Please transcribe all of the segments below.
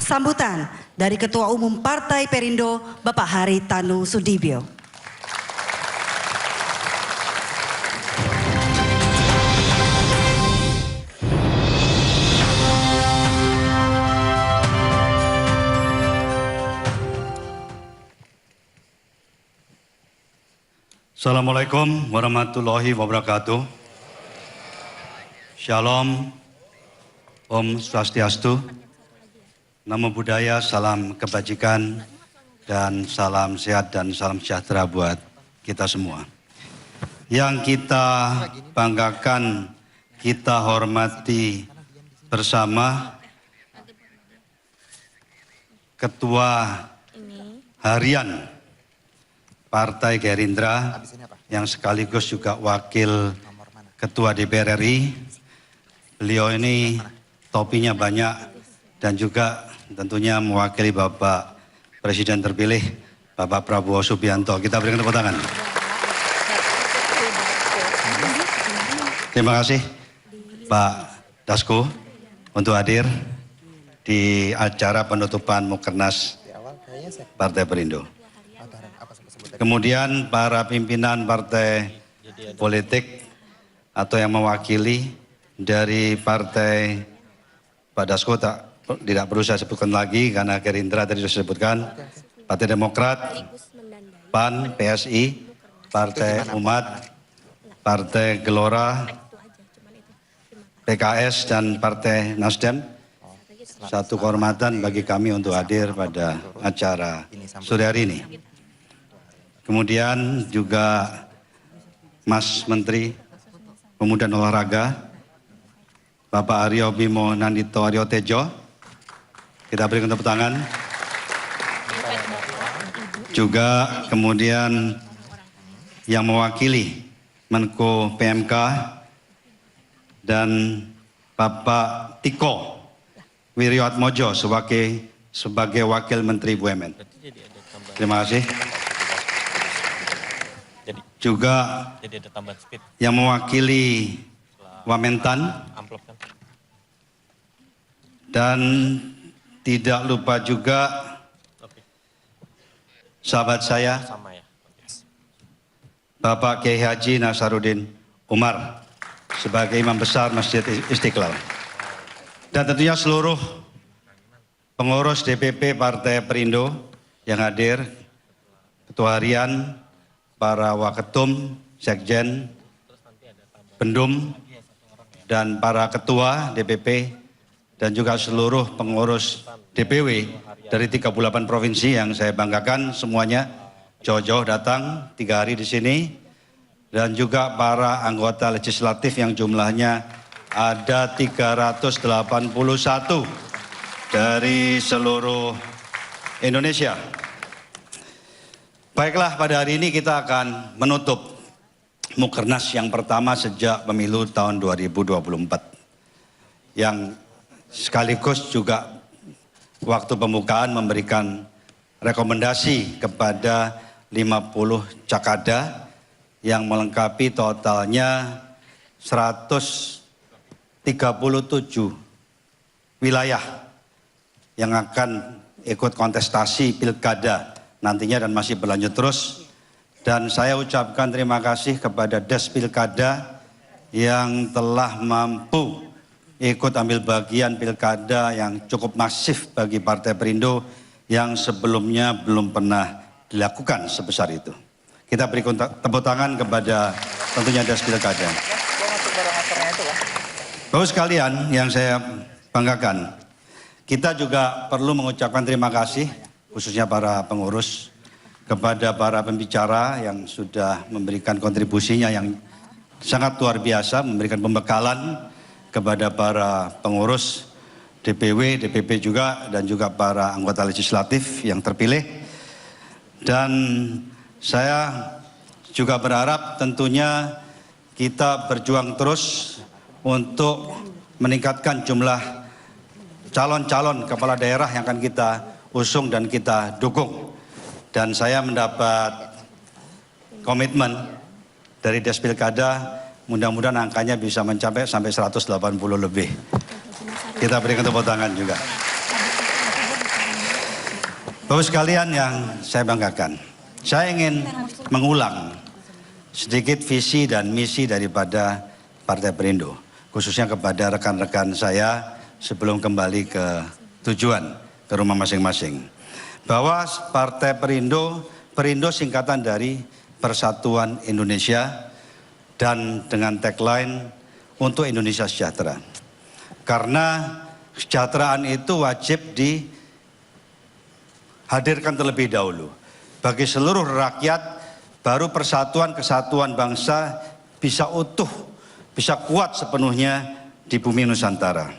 sambutan dari Ketua Umum Partai Perindo, Bapak Haritanu Sudibyo. Assalamualaikum warahmatullahi wabarakatuh. Shalom, Om Swastiastu, Namo Buddhaya, salam kebajikan, dan salam sehat dan salam sejahtera buat kita semua. Yang kita banggakan, kita hormati bersama Ketua Harian Partai Gerindra yang sekaligus juga Wakil Ketua DPR RI. Beliau ini topinya banyak dan juga tentunya mewakili Bapak Presiden terpilih Bapak Prabowo Subianto. Kita berikan tepuk tangan. Terima kasih Pak Dasko untuk hadir di acara penutupan Mukernas Partai Perindo. Kemudian para pimpinan partai politik atau yang mewakili dari partai Pak Dasko tidak perlu saya sebutkan lagi karena Gerindra tadi sudah disebutkan, Partai Demokrat, PAN, PSI, Partai Umat, Partai Gelora, PKS dan Partai Nasdem. Satu kehormatan bagi kami untuk hadir pada acara sore hari ini. Kemudian juga Mas Menteri Pemuda dan Olahraga, Bapak Aryo Bimo Nandito Aryo Tejo. Kita berikan tepuk tangan. Juga kemudian yang mewakili Menko PMK dan Bapak Tiko Wiryoatmojo sebagai Wakil Menteri BUMN. Terima kasih. Juga yang mewakili Wamentan dan tidak lupa juga sahabat saya Bapak Kiai Haji Nasaruddin Umar sebagai Imam Besar Masjid Istiqlal, dan tentunya seluruh pengurus DPP Partai Perindo yang hadir, Ketua Harian, para Waketum, Sekjen, Pendum, dan para Ketua DPP, dan juga seluruh pengurus DPW dari 38 provinsi yang saya banggakan semuanya jauh-jauh datang 3 hari di sini, dan juga para anggota legislatif yang jumlahnya ada 381 dari seluruh Indonesia. Baiklah, pada hari ini kita akan menutup Mukernas yang pertama sejak pemilu tahun 2024. Yang sekaligus juga waktu pembukaan memberikan rekomendasi kepada 50 cakada yang melengkapi totalnya 137 wilayah yang akan ikut kontestasi pilkada nantinya dan masih berlanjut terus. Dan saya ucapkan terima kasih kepada Des Pilkada yang telah mampu ikut ambil bagian pilkada yang cukup masif bagi Partai Perindo yang sebelumnya belum pernah dilakukan sebesar itu. Kita beri tepuk tangan kepada tentunya Des Pilkada. Bapak sekalian yang saya banggakan, kita juga perlu mengucapkan terima kasih khususnya para pengurus kepada para pembicara yang sudah memberikan kontribusinya yang sangat luar biasa, memberikan pembekalan kepada para pengurus DPW, DPP juga, dan juga para anggota legislatif yang terpilih. Dan saya juga berharap tentunya kita berjuang terus untuk meningkatkan jumlah calon-calon kepala daerah yang akan kita usung dan kita dukung. Dan saya mendapat komitmen dari Des Pilkada, mudah-mudahan angkanya bisa mencapai sampai 180 lebih. Kita berikan tepuk tangan juga. Bapak sekalian yang saya banggakan, saya ingin mengulang sedikit visi dan misi daripada Partai Perindo, khususnya kepada rekan-rekan saya sebelum kembali ke tujuan, ke rumah masing-masing. Bahwa Partai Perindo, Perindo singkatan dari Persatuan Indonesia dan dengan tagline untuk Indonesia sejahtera. Karena kesejahteraan itu wajib dihadirkan terlebih dahulu. Bagi seluruh rakyat, baru persatuan kesatuan bangsa bisa utuh, bisa kuat sepenuhnya di bumi Nusantara.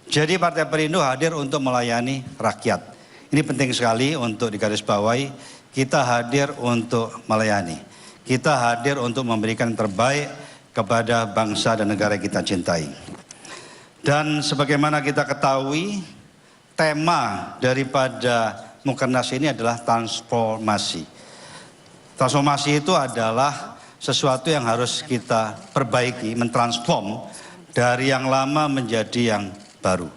Jadi Partai Perindo hadir untuk melayani rakyat. Ini penting sekali untuk digarisbawahi, kita hadir untuk melayani. Kita hadir untuk memberikan yang terbaik kepada bangsa dan negara yang kita cintai. Dan sebagaimana kita ketahui, tema daripada Mukernas ini adalah transformasi. Transformasi itu adalah sesuatu yang harus kita perbaiki, mentransform dari yang lama menjadi yang baru.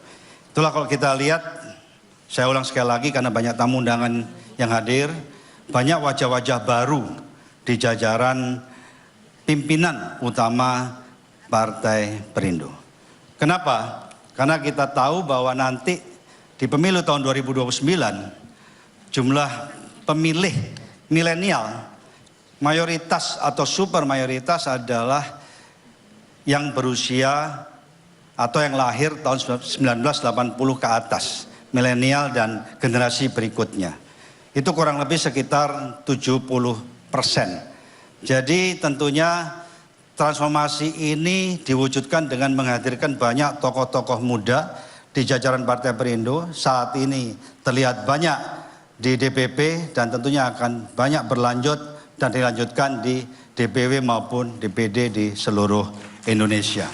Itulah kalau kita lihat, saya ulang sekali lagi karena banyak tamu undangan yang hadir, banyak wajah-wajah baru di jajaran pimpinan utama Partai Perindo. Kenapa? Karena kita tahu bahwa nanti di pemilu tahun 2029 jumlah pemilih milenial mayoritas atau super mayoritas adalah yang berusia atau yang lahir tahun 1980 ke atas, milenial dan generasi berikutnya. Itu kurang lebih sekitar 70%. Jadi tentunya transformasi ini diwujudkan dengan menghadirkan banyak tokoh-tokoh muda di jajaran Partai Perindo. Saat ini terlihat banyak di DPP dan tentunya akan banyak berlanjut dan dilanjutkan di DPW maupun DPD di seluruh Indonesia.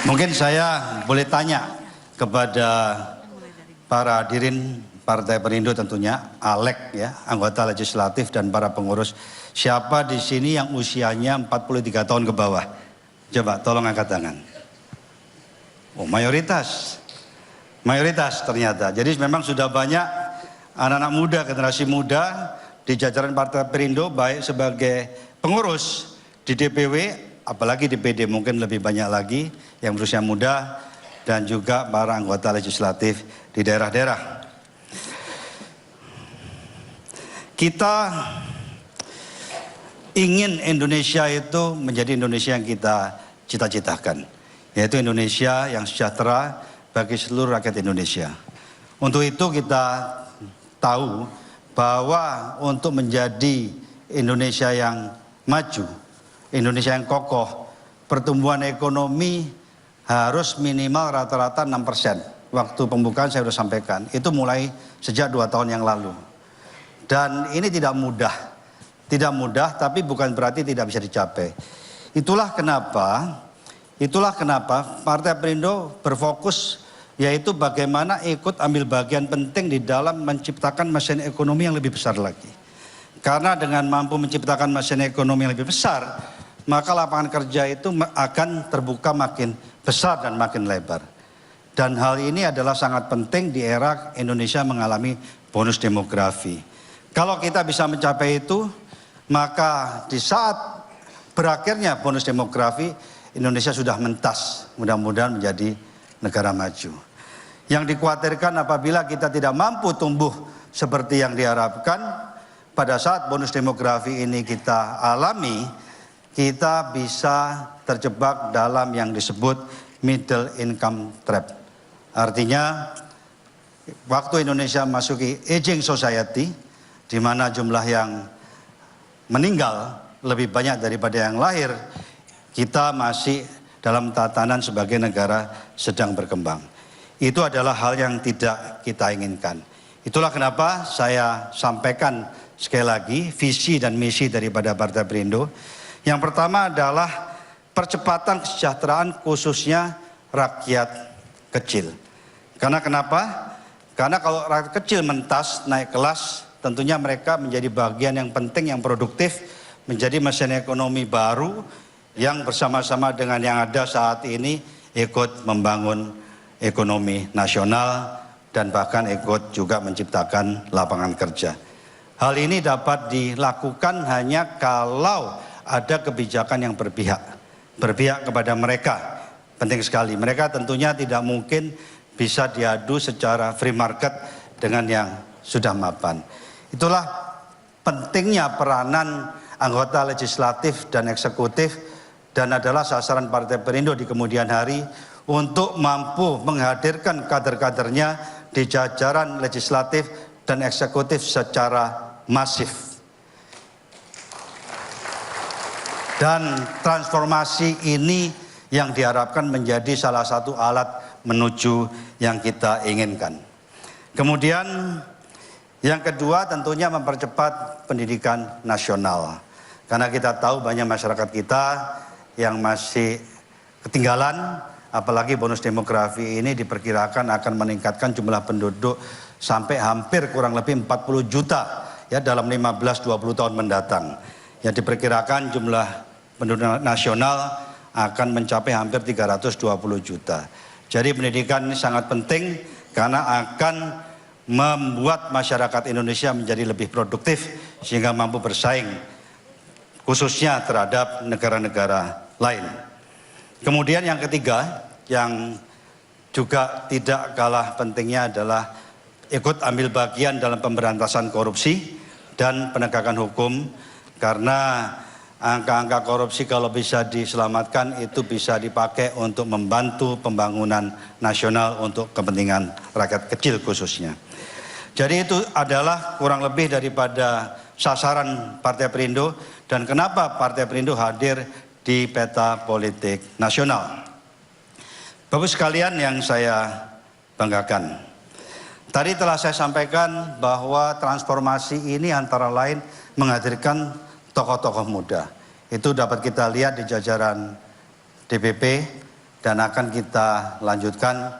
Mungkin saya boleh tanya kepada para hadirin Partai Perindo tentunya, ALEK ya, anggota legislatif dan para pengurus. Siapa di sini yang usianya 43 tahun ke bawah? Coba tolong angkat tangan. Oh, mayoritas. Mayoritas ternyata. Jadi memang sudah banyak anak-anak muda, generasi muda di jajaran Partai Perindo, baik sebagai pengurus di DPW, apalagi di PD mungkin lebih banyak lagi yang berusia muda, dan juga para anggota legislatif di daerah-daerah. Kita ingin Indonesia itu menjadi Indonesia yang kita cita-citakan, yaitu Indonesia yang sejahtera bagi seluruh rakyat Indonesia. Untuk itu kita tahu bahwa untuk menjadi Indonesia yang maju, Indonesia yang kokoh, pertumbuhan ekonomi harus minimal rata-rata 6%. Waktu pembukaan saya sudah sampaikan, itu mulai sejak 2 tahun yang lalu. Dan ini tidak mudah. Tidak mudah, tapi bukan berarti tidak bisa dicapai. Itulah kenapa Partai Perindo berfokus, yaitu bagaimana ikut ambil bagian penting di dalam menciptakan mesin ekonomi yang lebih besar lagi. Karena dengan mampu menciptakan mesin ekonomi yang lebih besar, maka lapangan kerja itu akan terbuka makin besar dan makin lebar. Dan hal ini adalah sangat penting di era Indonesia mengalami bonus demografi. Kalau kita bisa mencapai itu, maka di saat berakhirnya bonus demografi, Indonesia sudah mentas, mudah-mudahan menjadi negara maju. Yang dikhawatirkan apabila kita tidak mampu tumbuh seperti yang diharapkan, pada saat bonus demografi ini kita alami, kita bisa terjebak dalam yang disebut middle income trap. Artinya, waktu Indonesia masuki aging society, di mana jumlah yang meninggal lebih banyak daripada yang lahir, kita masih dalam tatanan sebagai negara sedang berkembang. Itu adalah hal yang tidak kita inginkan. Itulah kenapa saya sampaikan sekali lagi visi dan misi daripada Partai Perindo. Yang pertama adalah percepatan kesejahteraan khususnya rakyat kecil. Karena kenapa? Karena kalau rakyat kecil mentas, naik kelas, tentunya mereka menjadi bagian yang penting, yang produktif, menjadi mesin ekonomi baru yang bersama-sama dengan yang ada saat ini ikut membangun ekonomi nasional dan bahkan ikut juga menciptakan lapangan kerja. Hal ini dapat dilakukan hanya kalau ada kebijakan yang berpihak kepada mereka. Penting sekali, mereka tentunya tidak mungkin bisa diadu secara free market dengan yang sudah mapan. Itulah pentingnya peranan anggota legislatif dan eksekutif, dan adalah sasaran Partai Perindo di kemudian hari untuk mampu menghadirkan kader-kadernya di jajaran legislatif dan eksekutif secara masif. Dan transformasi ini yang diharapkan menjadi salah satu alat menuju yang kita inginkan. Kemudian yang kedua tentunya mempercepat pendidikan nasional. Karena kita tahu banyak masyarakat kita yang masih ketinggalan, apalagi bonus demografi ini diperkirakan akan meningkatkan jumlah penduduk sampai hampir kurang lebih 40 juta ya dalam 15-20 tahun mendatang. Ya diperkirakan jumlah penduduk nasional akan mencapai hampir 320 juta. Jadi pendidikan ini sangat penting karena akan membuat masyarakat Indonesia menjadi lebih produktif sehingga mampu bersaing khususnya terhadap negara-negara lain. Kemudian yang ketiga yang juga tidak kalah pentingnya adalah ikut ambil bagian dalam pemberantasan korupsi dan penegakan hukum, karena angka-angka korupsi kalau bisa diselamatkan itu bisa dipakai untuk membantu pembangunan nasional untuk kepentingan rakyat kecil khususnya. Jadi itu adalah kurang lebih daripada sasaran Partai Perindo dan kenapa Partai Perindo hadir di peta politik nasional. Bapak sekalian yang saya banggakan, tadi telah saya sampaikan bahwa transformasi ini antara lain menghadirkan tokoh-tokoh muda. Itu dapat kita lihat di jajaran DPP dan akan kita lanjutkan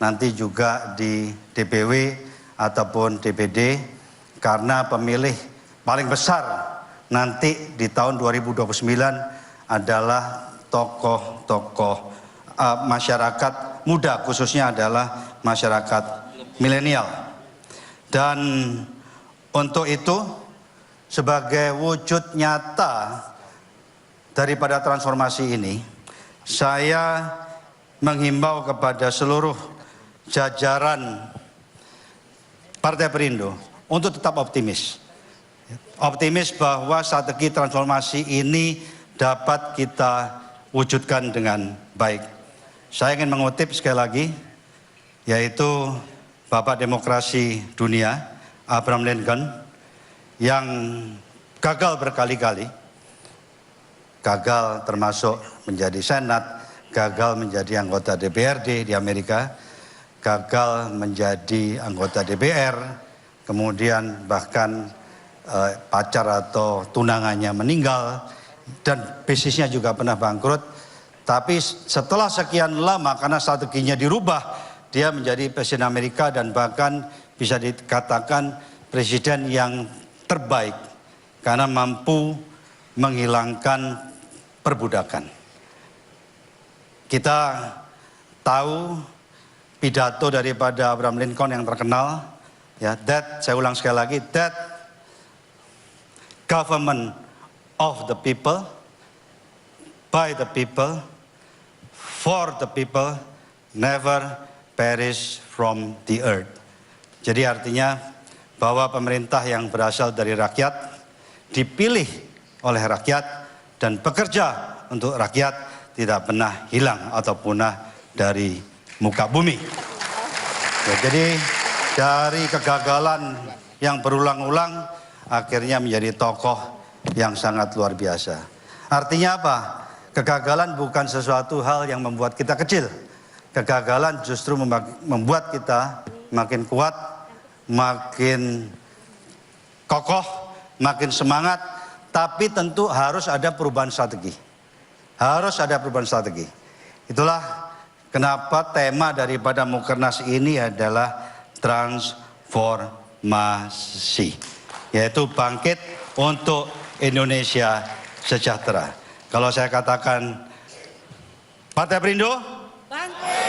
nanti juga di DPW ataupun DPD, karena pemilih paling besar nanti di tahun 2029 adalah tokoh-tokoh masyarakat muda, khususnya adalah masyarakat milenial. Dan untuk itu sebagai wujud nyata daripada transformasi ini, saya menghimbau kepada seluruh jajaran Partai Perindo untuk tetap optimis. Optimis bahwa strategi transformasi ini dapat kita wujudkan dengan baik. Saya ingin mengutip sekali lagi, yaitu Bapak Demokrasi Dunia, Abraham Lincoln, yang gagal berkali-kali, gagal termasuk menjadi Senat, gagal menjadi anggota DPRD di Amerika, gagal menjadi anggota DPR, kemudian bahkan pacar atau tunangannya meninggal, dan bisnisnya juga pernah bangkrut. Tapi setelah sekian lama karena strateginya dirubah, dia menjadi presiden Amerika dan bahkan bisa dikatakan presiden yang terbaik karena mampu menghilangkan perbudakan. Kita tahu pidato daripada Abraham Lincoln yang terkenal, ya, that, saya ulang sekali lagi, that government of the people, by the people, for the people, never perish from the earth. Jadi artinya bahwa pemerintah yang berasal dari rakyat, dipilih oleh rakyat, dan bekerja untuk rakyat tidak pernah hilang atau punah dari muka bumi. Ya, jadi dari kegagalan yang berulang-ulang akhirnya menjadi tokoh yang sangat luar biasa. Artinya apa? Kegagalan bukan sesuatu hal yang membuat kita kecil. Kegagalan justru membuat kita makin kuat, makin kokoh, makin semangat, tapi tentu harus ada perubahan strategi. Harus ada perubahan strategi. Itulah kenapa tema daripada Mukernas ini adalah transformasi, yaitu bangkit untuk Indonesia sejahtera. Kalau saya katakan Partai Perindo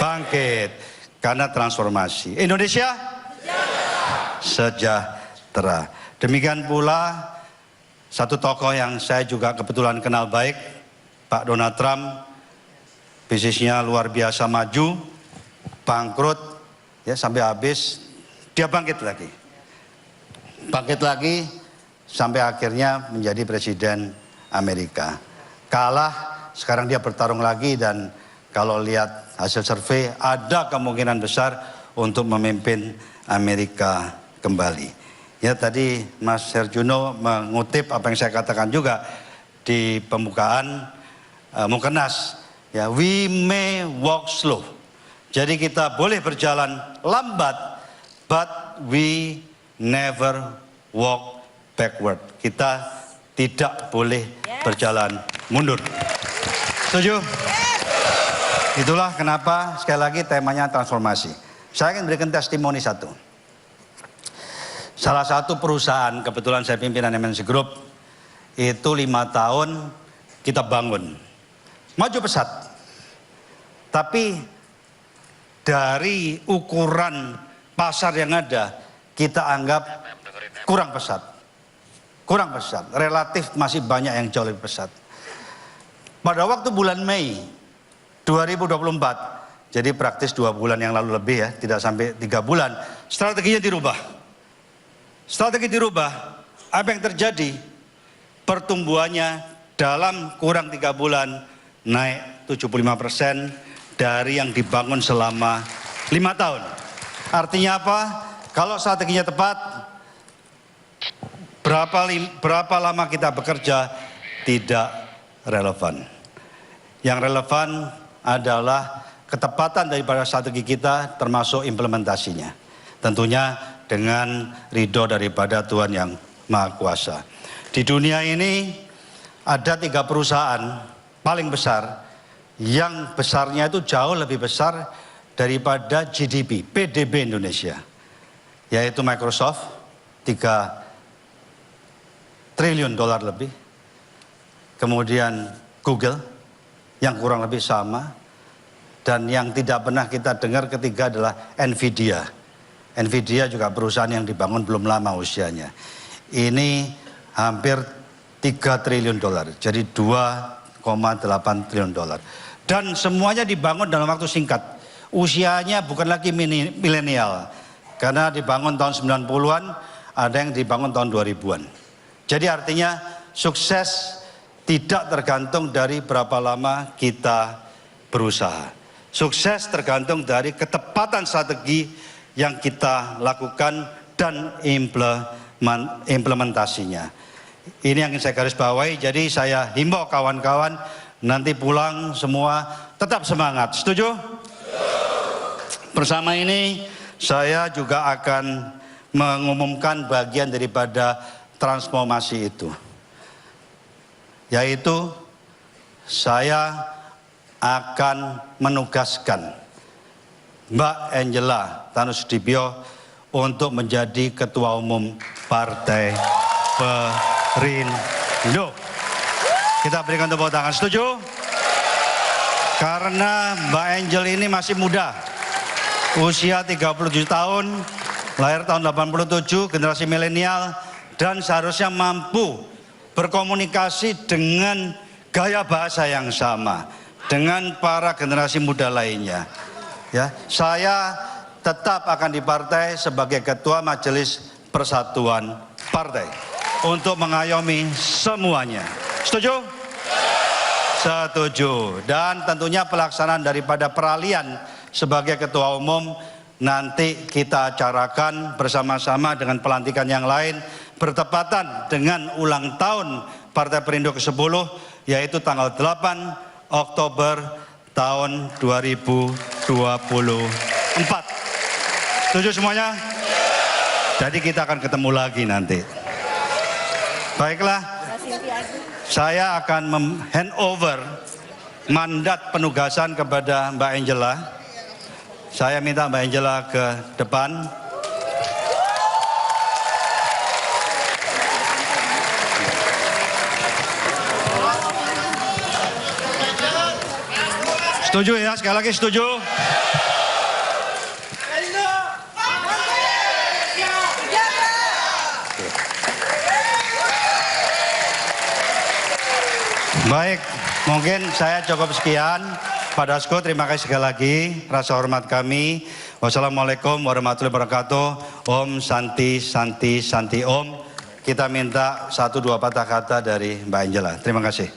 bangkit, karena transformasi. Indonesia sejahtera. Demikian pula satu tokoh yang saya juga kebetulan kenal baik, Pak Donald Trump. Bisnisnya luar biasa maju, bangkrut, ya sampai habis, dia bangkit lagi. Bangkit lagi sampai akhirnya menjadi presiden Amerika. Kalah, sekarang dia bertarung lagi dan kalau lihat hasil survei ada kemungkinan besar untuk memimpin Amerika kembali. Ya tadi Mas Herjuno mengutip apa yang saya katakan juga di pembukaan Mukernas. Ya, we may walk slow. Jadi kita boleh berjalan lambat, but we never walk backward. Kita tidak boleh berjalan mundur. Setuju? Itulah kenapa sekali lagi temanya transformasi. Saya ingin berikan testimoni satu. Salah satu perusahaan, kebetulan saya pimpinan MNC Group, itu 5 tahun kita bangun. Maju pesat. Tapi dari ukuran pasar yang ada, kita anggap kurang pesat. Kurang pesat, relatif masih banyak yang jauh lebih pesat. Pada waktu bulan Mei 2024, jadi praktis 2 bulan yang lalu lebih ya, tidak sampai 3 bulan, strateginya dirubah. Strategi dirubah, apa yang terjadi? Pertumbuhannya dalam kurang 3 bulan naik 75% dari yang dibangun selama 5 tahun. Artinya apa? Kalau strateginya tepat, berapa lama kita bekerja tidak relevan. Yang relevan adalah ketepatan daripada strategi kita termasuk implementasinya. Tentunya dengan ridho daripada Tuhan yang Maha Kuasa. Di dunia ini ada 3 perusahaan paling besar yang besarnya itu jauh lebih besar daripada GDP, PDB Indonesia. Yaitu Microsoft, 3 triliun dolar lebih. Kemudian Google yang kurang lebih sama. Dan yang tidak pernah kita dengar ketiga adalah Nvidia. Nvidia juga perusahaan yang dibangun belum lama usianya. Ini hampir 3 triliun dolar. Jadi 2,8 triliun dolar. Dan semuanya dibangun dalam waktu singkat. Usianya bukan lagi milenial. Karena dibangun tahun 90-an, ada yang dibangun tahun 2000-an. Jadi artinya sukses tidak tergantung dari berapa lama kita berusaha. Sukses tergantung dari ketepatan strategi yang kita lakukan dan implementasinya. Ini yang ingin saya garis bawahi. Jadi saya himbau kawan-kawan nanti pulang semua tetap semangat. Setuju? Bersama ini saya juga akan mengumumkan bagian daripada transformasi itu. Yaitu saya akan menugaskan Mbak Angela Tanusudibio untuk menjadi Ketua Umum Partai Perindo. Kita berikan tepuk tangan. Setuju? Karena Mbak Angel ini masih muda. Usia 37 tahun, lahir tahun 87, generasi milenial, dan seharusnya mampu berkomunikasi dengan gaya bahasa yang sama dengan para generasi muda lainnya. Ya, saya tetap akan di partai sebagai Ketua Majelis Persatuan Partai untuk mengayomi semuanya. Setuju? Setuju. Dan tentunya pelaksanaan daripada peralihan sebagai Ketua Umum nanti kita acarakan bersama-sama dengan pelantikan yang lain bertepatan dengan ulang tahun Partai Perindo ke-10, yaitu tanggal 8 Oktober tahun 2024. Setuju semuanya? Jadi kita akan ketemu lagi nanti. Baiklah, saya akan hand over mandat penugasan kepada Mbak Angela. Saya minta Mbak Angela ke depan. Setuju ya, sekali lagi setuju. Baik, mungkin saya cukup sekian. Pak Dasko, terima kasih sekali lagi. Rasa hormat kami. Wassalamualaikum warahmatullahi wabarakatuh. Om Santi Santi Santi Om. Kita minta 1-2 patah kata dari Mbak Angela. Terima kasih.